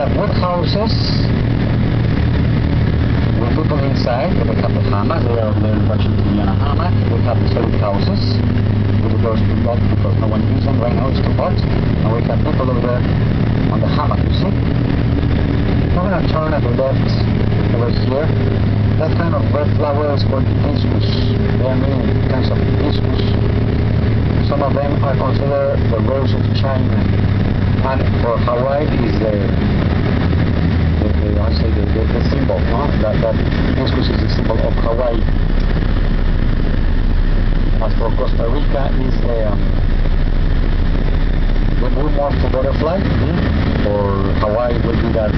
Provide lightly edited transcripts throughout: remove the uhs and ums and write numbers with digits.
have wood houses with people inside. We have the hammock. They are very much in a hammock. We have the solid houses with the doors locked because no one uses them right now. It's too hot. And we have people over there on the hammock. You see? I'm going to turn at the left over here. That kind of red flower is called hibiscus. There are many kinds of hibiscus. Some of them are considered the rose of China. And for Hawaii is the symbol, no? That hibiscus is the symbol of Hawaii. As for Costa Rica is the blue morpho butterfly. For Hawaii will be that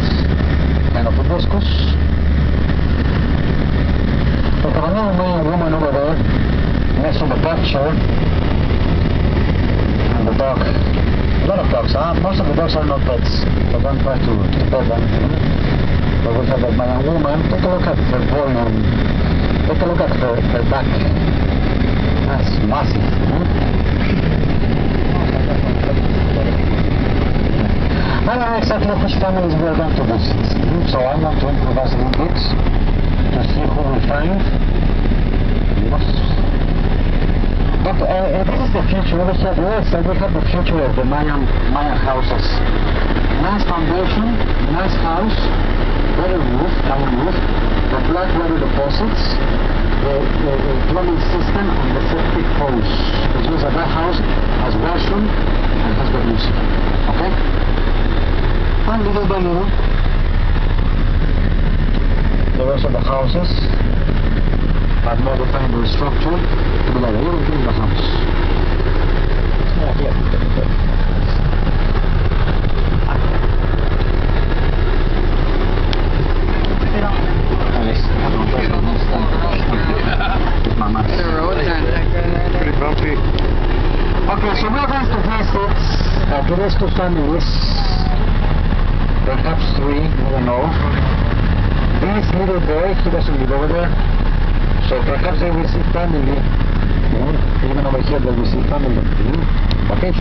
kind of hibiscus. Look at another man and woman over there next to the picture. And the dog. A lot of dogs, most of the dogs are not pets, so don't try to pet them. But we have that man and woman. Take a look at her volume. Take a look at her back. That's massive. I don't know exactly which families we are going to visit. So I'm going to improvise a little bit to see who we find. But this is the future. We have the future of the Mayan houses. Nice foundation, nice house, better roof, down roof, the black water deposits, the plumbing system, and the septic hose. Which means that house has washroom and has got music. Okay? And little by little, the rest of the houses have modified their structure to be like everything in the house. Yeah, here. Pretty bumpy. Okay, so we're going to visit these two families, perhaps three, I don't know. This little boy, he doesn't live over there. So perhaps they will see family. Even over here they will see family. Okay.